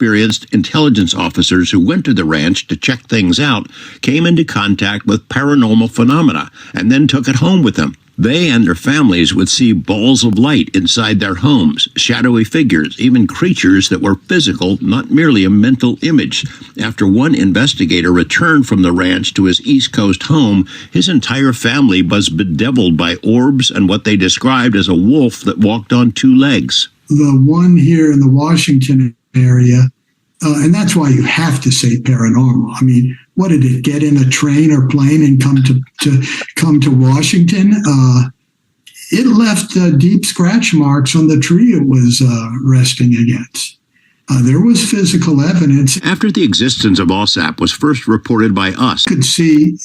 experienced intelligence officers who went to the ranch to check things out came into contact with paranormal phenomena and then took it home with them. They and their families would see balls of light inside their homes, shadowy figures, even creatures that were physical, not merely a mental image. After one investigator returned from the ranch to his East Coast home, his entire family was bedeviled by orbs and what they described as a wolf that walked on two legs. The one here in the Washington area, and that's why you have to say paranormal. I mean, what did it get in a train or plane and come to Washington? It left deep scratch marks on the tree it was resting against. There was physical evidence. After the existence of OSAP was first reported by us, I could see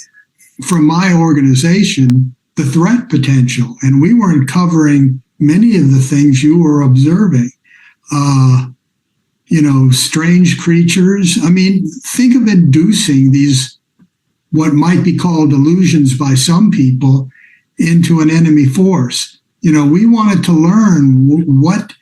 from my organization the threat potential, and we weren't covering many of the things you were observing. Strange creatures. I mean, think of inducing these, what might be called illusions by some people, into an enemy force. We wanted to learn what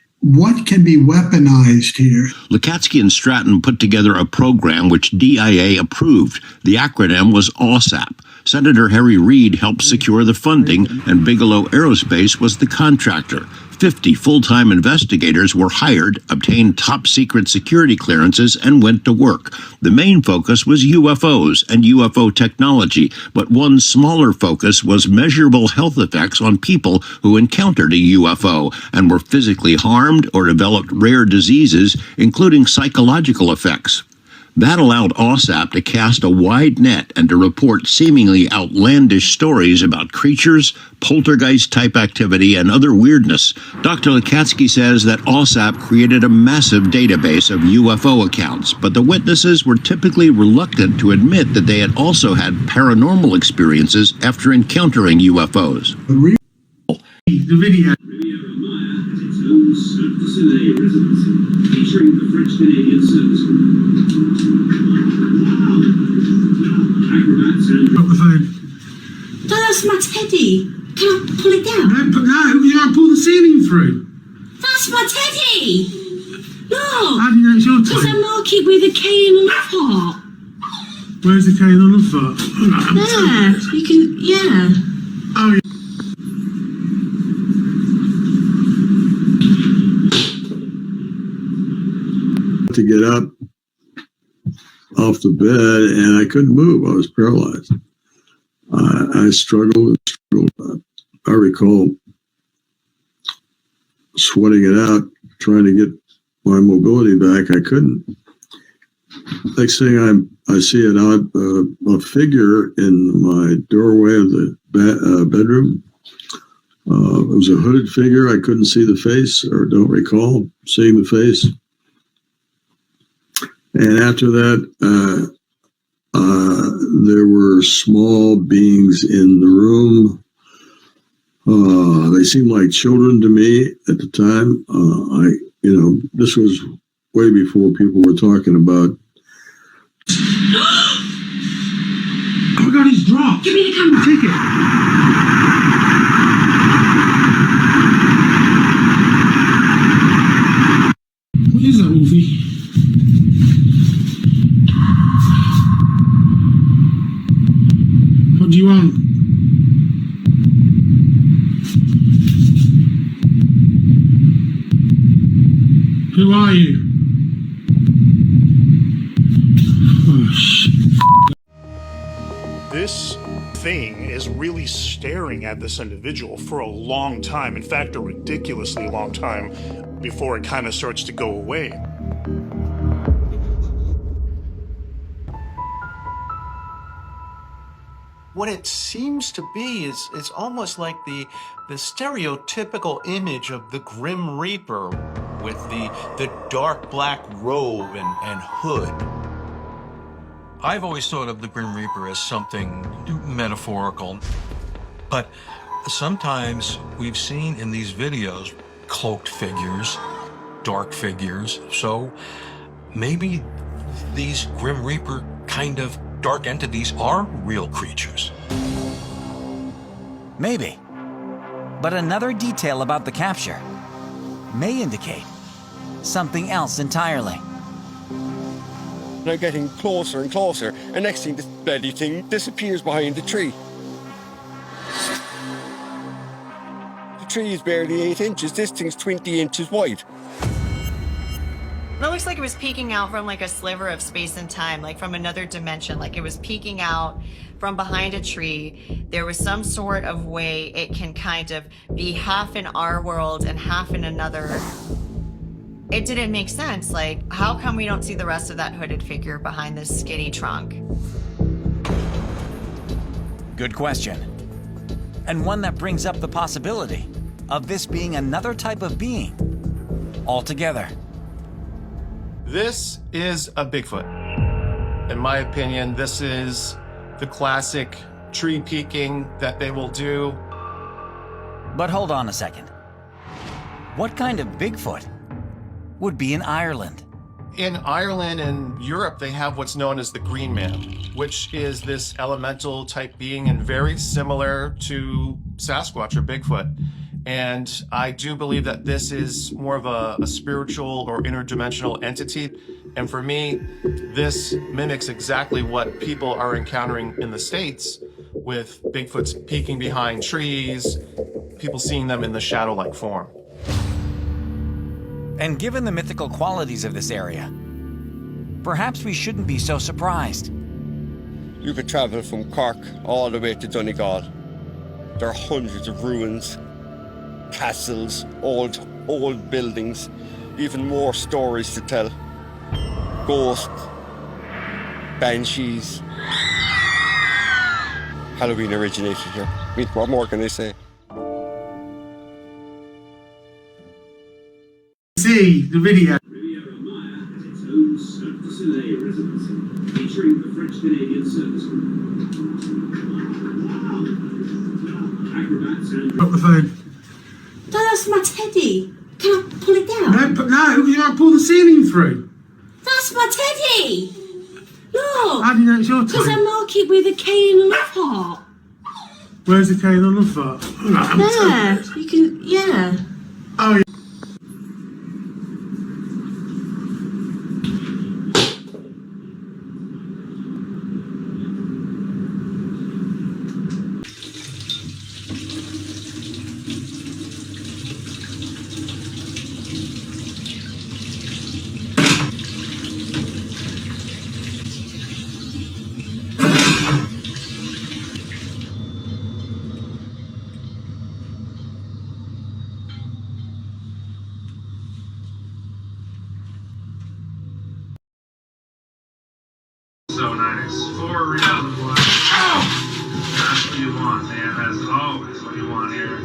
can be weaponized here. Lukatsky and Stratton put together a program which DIA approved. The acronym was OSAP. Senator Harry Reid helped secure the funding, and Bigelow Aerospace was the contractor. 50 full-time investigators were hired, obtained top-secret security clearances, and went to work. The main focus was UFOs and UFO technology, but one smaller focus was measurable health effects on people who encountered a UFO and were physically harmed or developed rare diseases, including psychological effects. That allowed OSAP to cast a wide net and to report seemingly outlandish stories about creatures, poltergeist-type activity, and other weirdness. Dr. Lukatsky says that OSAP created a massive database of UFO accounts, but the witnesses were typically reluctant to admit that they had also had paranormal experiences after encountering UFOs. The video. Featuring the French-Canadian service. Drop the phone. No, that's my teddy. Can I pull it down? No, you can't pull the ceiling through. That's my teddy. Look. How do you know it's your teddy? Because I mark it with a K and a love heart. Where's the K on the foot? There. You can, yeah. Oh, yeah. To get up off the bed, and I couldn't move. I was paralyzed. I struggled and struggled. I recall sweating it out, trying to get my mobility back. I couldn't. Next thing I see a figure in my doorway of the bedroom. It was a hooded figure. I couldn't see the face, or don't recall seeing the face. And after that, there were small beings in the room. They seemed like children to me at the time. This was way before people were talking about. Oh my God, he's dropped. Give me the camera. Take it. What is that, Wolfie? What do you want? Who are you? Oh, shit. This thing is really staring at this individual for a long time. In fact, a ridiculously long time before it kind of starts to go away. What it seems to be is it's almost like the stereotypical image of the Grim Reaper with the dark black robe and hood. I've always thought of the Grim Reaper as something metaphorical, but sometimes we've seen in these videos cloaked figures, dark figures, so maybe these Grim Reaper kind of dark entities are real creatures. Maybe. But another detail about the capture may indicate something else entirely. And I'm getting closer and closer, and next thing, this bloody thing disappears behind the tree. The tree is barely 8 inches, this thing's 20 inches wide. It looks like it was peeking out from like a sliver of space and time, like from another dimension, like it was peeking out from behind a tree. There was some sort of way it can kind of be half in our world and half in another. It didn't make sense. Like, how come we don't see the rest of that hooded figure behind this skinny trunk? Good question. And one that brings up the possibility of this being another type of being altogether. This is a Bigfoot. In my opinion, this is the classic tree peeking that they will do. But hold on a second. What kind of Bigfoot would be in Ireland? In Ireland and Europe, they have what's known as the Green Man, which is this elemental type being and very similar to Sasquatch or Bigfoot. And I do believe that this is more of a spiritual or interdimensional entity. And for me, this mimics exactly what people are encountering in the States with Bigfoots peeking behind trees, people seeing them in the shadow-like form. And given the mythical qualities of this area, perhaps we shouldn't be so surprised. You could travel from Cork all the way to Donegal. There are hundreds of ruins, castles, old buildings, even more stories to tell. Ghosts, banshees. Halloween originated here. I mean, what more can I say? See the video. Featuring the French-Canadian service crew. Acrobats and... Put the phone. That's my teddy. Can I pull it down? No, you might pull the ceiling through. That's my teddy. Look. How do you know it's your Because I teddy? mark it with a K and a love heart. Where's the cane on the foot? There. You can, yeah. Oh, yeah. So nice. For real, boy. That's what you want, man. That's always what you want here.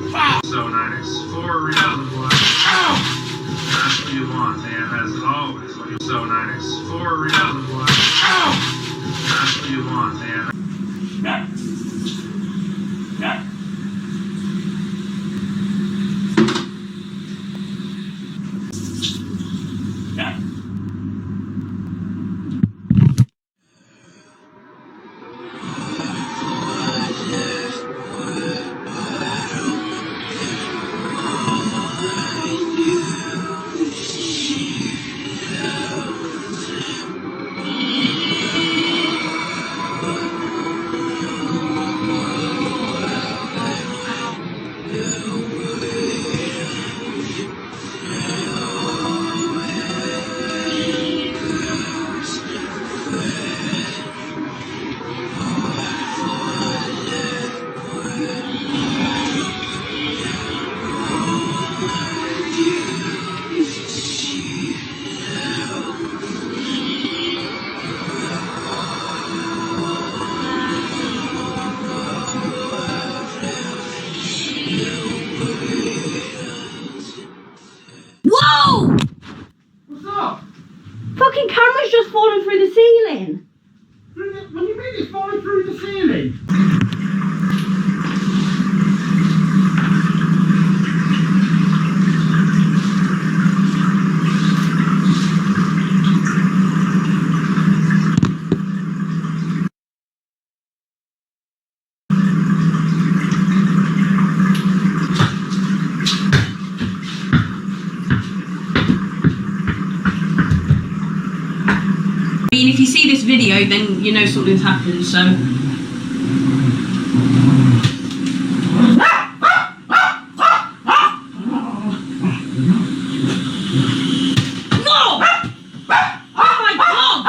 So nice. For real, boy. That's what you want, man. That's always what you want. So nice. For real, boy. That's what you want, man. Whoa! What's up? Fucking camera's just fallen through the ceiling. What do you mean it's falling through the ceiling? mean, if you see this video, then you know something's happened, so. No! Oh my God!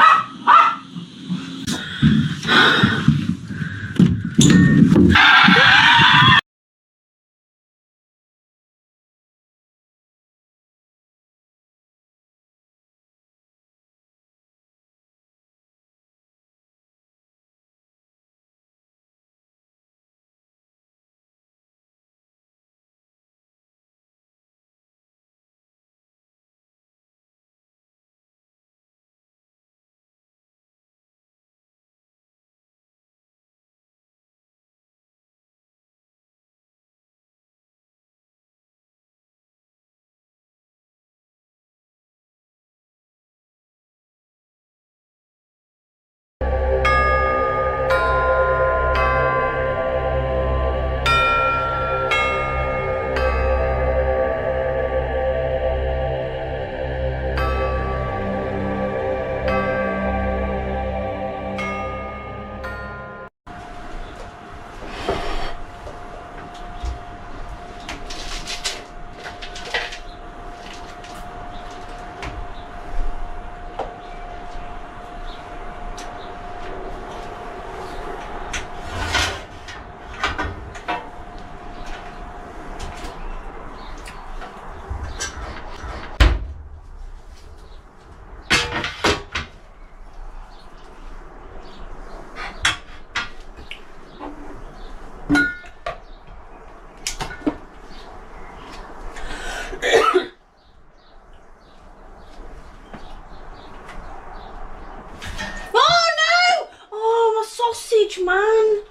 Sausage man!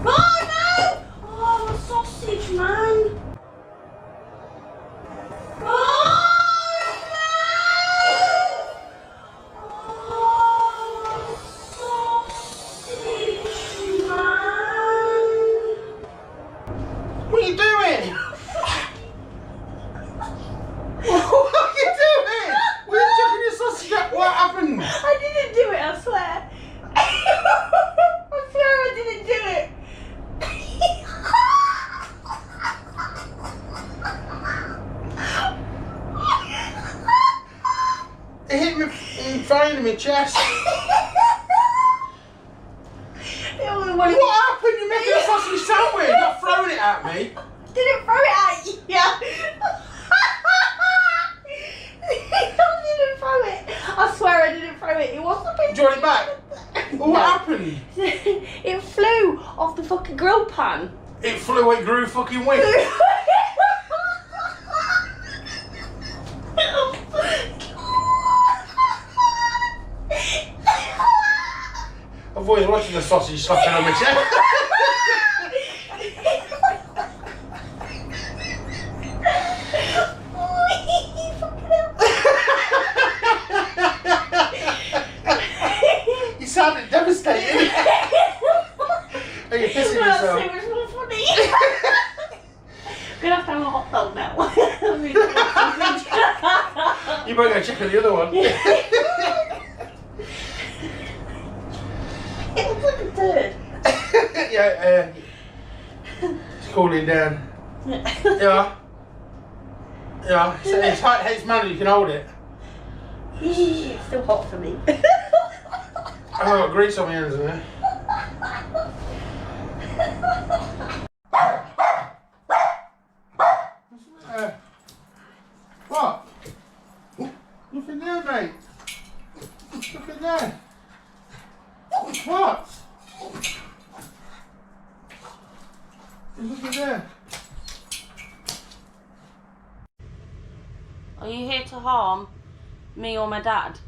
Oh no! Oh, my sausage man! Oh no! Oh, sausage man! What are you doing? What are you doing? Were you chucking your sausage out? What happened? I didn't do it, I swear. I swear I didn't do it. It hit me in front of my chest. What happened? You're making a sausage sandwich, not throwing it at me. Didn't throw it at you. I didn't throw it. I swear I didn't throw it. It wasn't. Do you want it back? Well, what happened? It flew off the fucking grill pan. It flew, it grew fucking wing. I've always watching the sausage slapping on my chest. You sounded devastated. Are you pissing yourself? So much more funny. Gonna have to have a hot dog now. You better go check on the other one. It looks like a turd. Yeah, it's cooling down. Yeah. Yeah, it's hot, it's man, you can hold it. It's still hot for me. I've got grease on my hands in there. What? Nothing there, mate. Nothing there. What? There's nothing there. Are you here to harm me or my dad?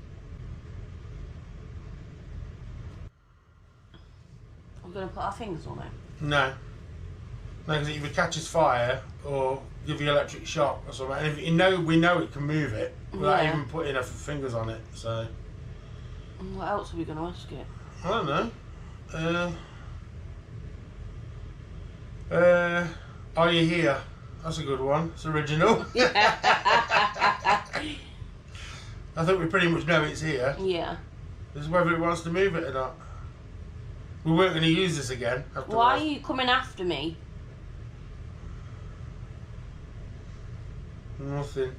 I'm gonna put our fingers on it. No. No, because it either catches fire or give you electric shock or something. And if you know, we know it can move it without even putting our fingers on it. So. What else are we gonna ask it? I don't know. Are you here? That's a good one. It's original. I think we pretty much know it's here. Yeah. It's whether it wants to move it or not. We weren't going to use this again. Why are you coming after me? Nothing.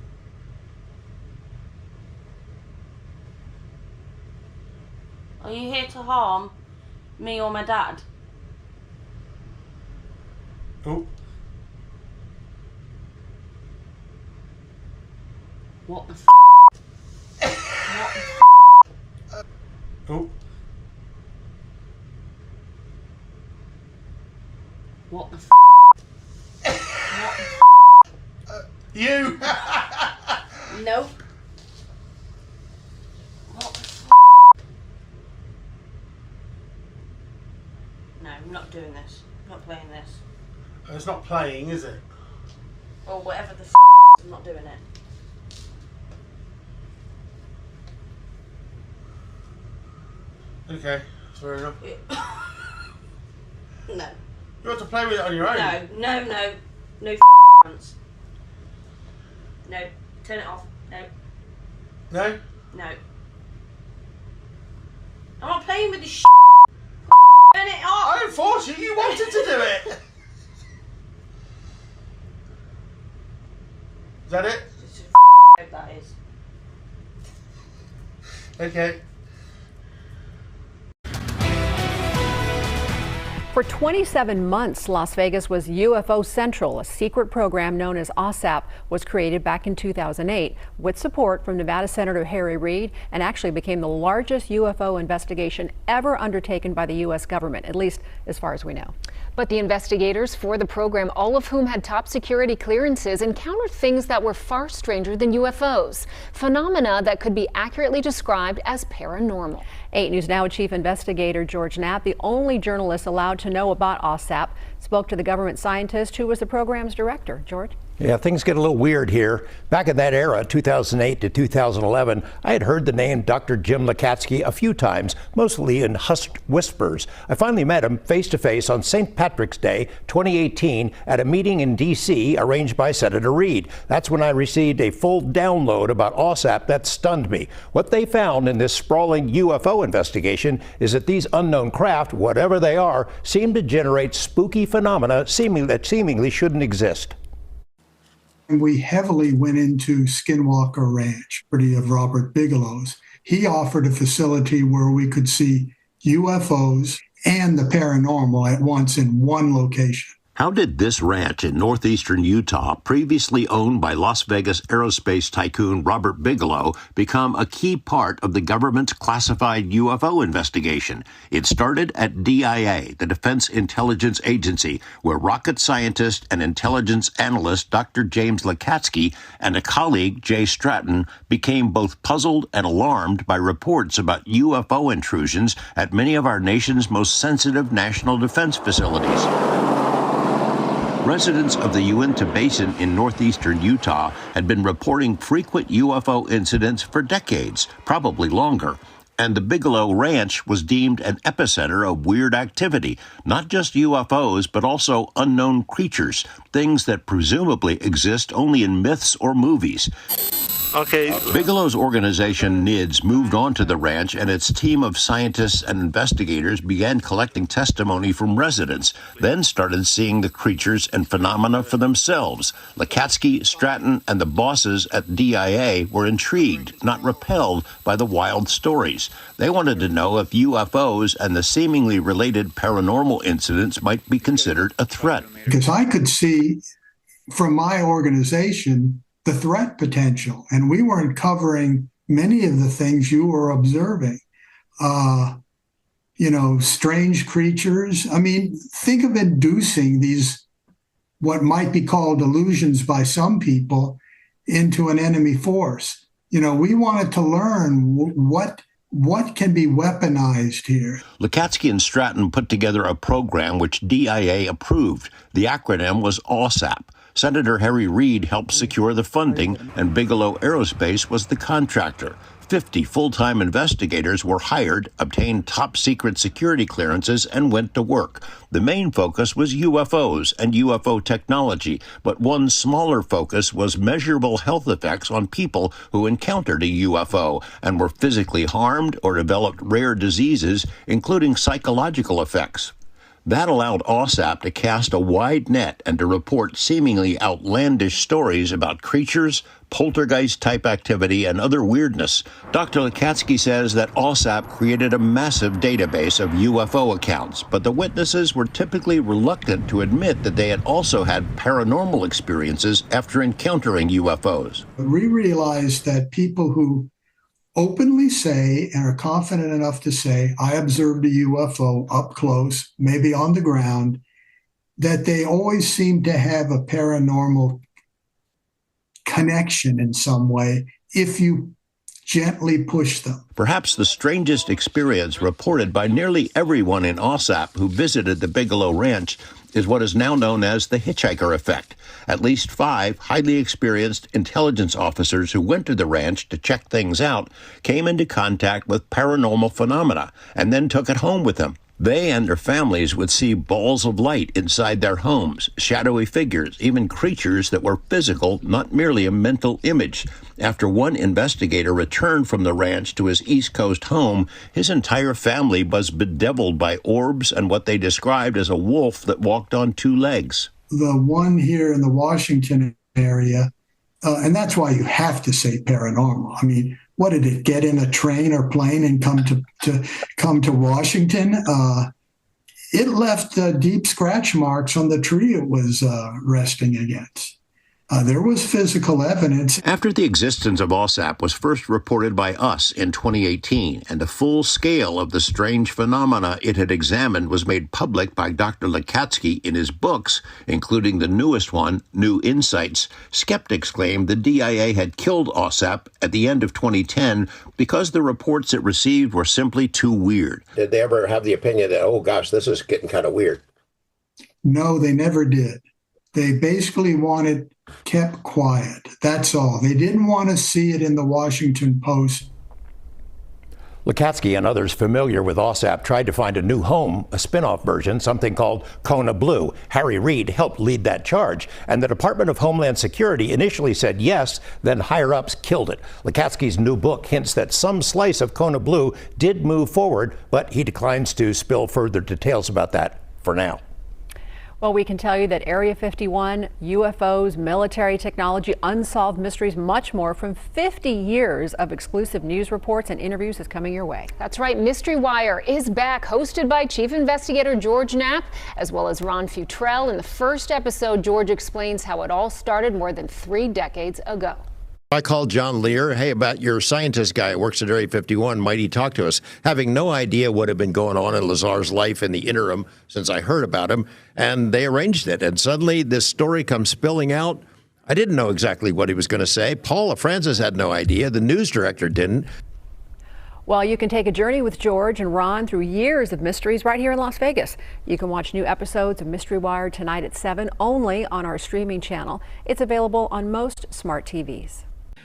Are you here to harm me or my dad? Oh. What the f***? Oh. What the f***? You! Nope. What the f***? No, I'm not doing this. I'm not playing this. It's not playing, is it? Or whatever the f***, I'm not doing it. Okay, fair enough. No. You have to play with it on your own. No chance. No, turn it off. No. No? No. I'm not playing with this shit. Turn it off. I didn't force you, you wanted to do it. Is that it? That is. Okay. For 27 months, Las Vegas was UFO Central. A secret program known as OSAP was created back in 2008 with support from Nevada Senator Harry Reid, and actually became the largest UFO investigation ever undertaken by the U.S. government, at least as far as we know. But the investigators for the program, all of whom had top security clearances, encountered things that were far stranger than UFOs, phenomena that could be accurately described as paranormal. 8 News Now Chief Investigator George Knapp, the only journalist allowed to know about OSAP, spoke to the government scientist who was the program's director. George? Yeah, things get a little weird here. Back in that era, 2008 to 2011, I had heard the name Dr. Jim Lakatsky a few times, mostly in hushed whispers. I finally met him face-to-face on St. Patrick's Day 2018 at a meeting in D.C. arranged by Senator Reid. That's when I received a full download about OSAP that stunned me. What they found in this sprawling UFO investigation is that these unknown craft, whatever they are, seem to generate spooky phenomena that seemingly shouldn't exist. And we heavily went into Skinwalker Ranch, property of Robert Bigelow's. He offered a facility where we could see UFOs and the paranormal at once in one location. How did this ranch in northeastern Utah, previously owned by Las Vegas aerospace tycoon Robert Bigelow, become a key part of the government's classified UFO investigation? It started at DIA, the Defense Intelligence Agency, where rocket scientist and intelligence analyst Dr. James Lakatsky and a colleague, Jay Stratton, became both puzzled and alarmed by reports about UFO intrusions at many of our nation's most sensitive national defense facilities. Residents of the Uinta Basin in northeastern Utah had been reporting frequent UFO incidents for decades, probably longer. And the Bigelow Ranch was deemed an epicenter of weird activity, not just UFOs, but also unknown creatures, things that presumably exist only in myths or movies. Okay. Bigelow's organization, NIDS, moved on to the ranch, and its team of scientists and investigators began collecting testimony from residents, then started seeing the creatures and phenomena for themselves. Lakatsky, Stratton, and the bosses at DIA were intrigued, not repelled, by the wild stories. They wanted to know if UFOs and the seemingly related paranormal incidents might be considered a threat. Because I could see from my organization the threat potential, and we weren't covering many of the things you were observing. Strange creatures. I mean, think of inducing these, what might be called illusions by some people, into an enemy force. We wanted to learn what can be weaponized here. Lakatsky and Stratton put together a program which DIA approved. The acronym was OSAP. Senator Harry Reid helped secure the funding, and Bigelow Aerospace was the contractor. 50 full-time investigators were hired, obtained top-secret security clearances, and went to work. The main focus was UFOs and UFO technology, but one smaller focus was measurable health effects on people who encountered a UFO and were physically harmed or developed rare diseases, including psychological effects. That allowed OSAP to cast a wide net and to report seemingly outlandish stories about creatures, poltergeist-type activity, and other weirdness. Dr. Lekatsky says that OSAP created a massive database of UFO accounts, but the witnesses were typically reluctant to admit that they had also had paranormal experiences after encountering UFOs. We realized that people who openly say and are confident enough to say, I observed a UFO up close, maybe on the ground, that they always seem to have a paranormal connection in some way if you gently push them. Perhaps the strangest experience reported by nearly everyone in OSAP who visited the Bigelow Ranch is what is now known as the hitchhiker effect. At least 5 highly experienced intelligence officers who went to the ranch to check things out came into contact with paranormal phenomena and then took it home with them. They and their families would see balls of light inside their homes, shadowy figures, even creatures that were physical, not merely a mental image. After one investigator returned from the ranch to his East Coast home, his entire family was bedeviled by orbs and what they described as a wolf that walked on 2 legs. The one here in the Washington area, and that's why you have to say paranormal. I mean, what did it get in a train or plane and come to Washington? It left deep scratch marks on the tree it was resting against. There was physical evidence. After the existence of OSAP was first reported by us in 2018, and the full scale of the strange phenomena it had examined was made public by Dr. Lekatsky in his books, including the newest one, New Insights, skeptics claimed the DIA had killed OSAP at the end of 2010 because the reports it received were simply too weird. Did they ever have the opinion that, oh gosh, this is getting kind of weird? No, they never did. They basically kept quiet. That's all. They didn't want to see it in the Washington Post. Lekatsky and others familiar with OSAP tried to find a new home, a spin-off version, something called Kona Blue. Harry Reid helped lead that charge, and the Department of Homeland Security initially said yes, then higher-ups killed it. Lekatsky's new book hints that some slice of Kona Blue did move forward, but he declines to spill further details about that for now. Well, we can tell you that Area 51, UFOs, military technology, unsolved mysteries, much more from 50 years of exclusive news reports and interviews is coming your way. That's right. Mystery Wire is back, hosted by Chief Investigator George Knapp, as well as Ron Futrell. In the first episode, George explains how it all started more than 3 decades ago. I called John Lear, hey, about your scientist guy who works at Area 51, might he talk to us? Having no idea what had been going on in Lazar's life in the interim since I heard about him, and they arranged it. And suddenly this story comes spilling out. I didn't know exactly what he was going to say. Paula Francis had no idea. The news director didn't. Well, you can take a journey with George and Ron through years of mysteries right here in Las Vegas. You can watch new episodes of Mystery Wire tonight at 7 only on our streaming channel. It's available on most smart TVs.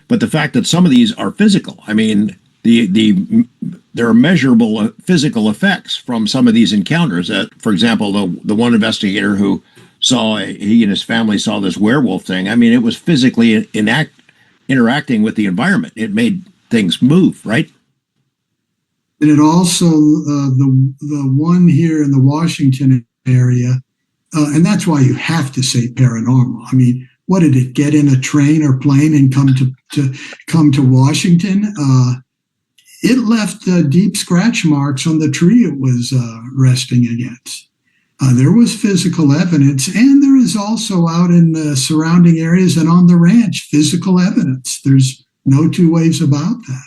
But the fact that some of these are physical, I mean, there are measurable physical effects from some of these encounters. For example, the one investigator who he and his family saw this werewolf thing. I mean, it was physically interacting with the environment. It made things move, right? And it also, the one here in the Washington area, and that's why you have to say paranormal. I mean, what did it get in a train or plane and come to Washington? It left deep scratch marks on the tree it was resting against. There was physical evidence, and there is also out in the surrounding areas and on the ranch physical evidence. There's no 2 ways about that.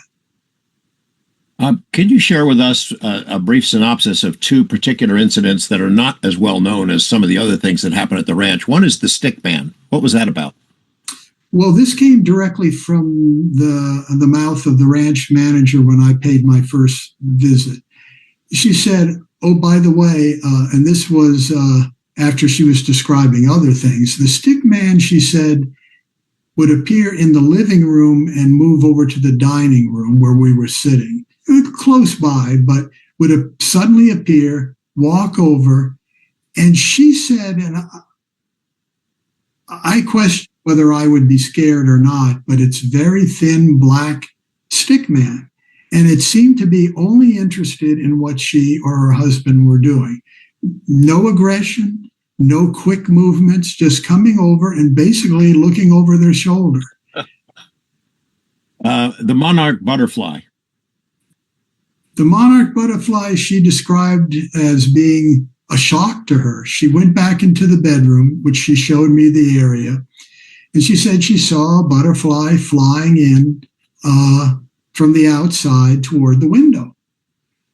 Can you share with us a brief synopsis of 2 particular incidents that are not as well known as some of the other things that happened at the ranch? One is the stick man. What was that about? Well, this came directly from the mouth of the ranch manager when I paid my first visit. She said, oh, by the way, and this was after she was describing other things, the stick man, she said, would appear in the living room and move over to the dining room where we were sitting, close by, but would suddenly appear, walk over, and she said, and I question whether I would be scared or not, but it's very thin black stick man. And it seemed to be only interested in what she or her husband were doing. No aggression, no quick movements, just coming over and basically looking over their shoulder. The monarch butterfly. The monarch butterfly she described as being a shock to her. She went back into the bedroom, which she showed me the area, and she said she saw a butterfly flying in from the outside toward the window.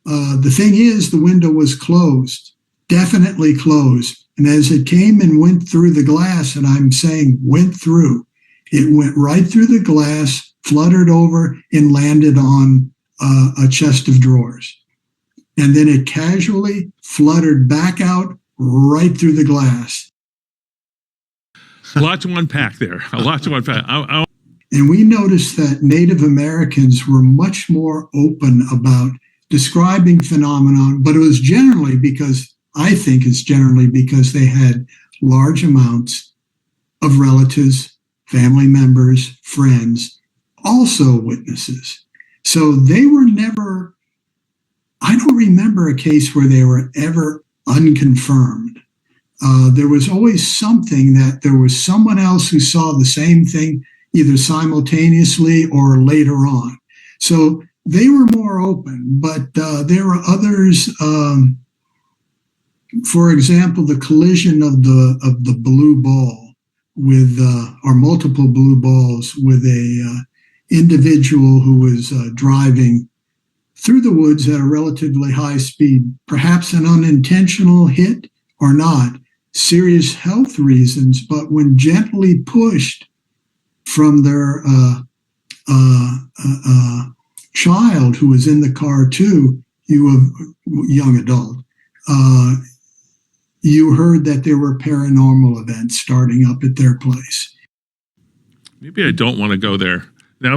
The thing is, the window was closed, definitely closed. And as it came and went through the glass, and I'm saying went through, it went right through the glass, fluttered over, and landed on a chest of drawers. And then it casually fluttered back out right through the glass. A lot to unpack there. A lot to unpack. And we noticed that Native Americans were much more open about describing phenomenon, but it was generally because, I think it's generally because they had large amounts of relatives, family members, friends, also witnesses. So they were never, I don't remember a case where they were ever unconfirmed. There was always something that there was someone else who saw the same thing, either simultaneously or later on. So they were more open, but there were others. For example, the collision of the blue ball with, or multiple blue balls with a individual who was driving through the woods at a relatively high speed, perhaps an unintentional hit or not, serious health reasons, but when gently pushed from their child who was in the car too, young adult, you heard that there were paranormal events starting up at their place. Maybe I don't want to go there. Now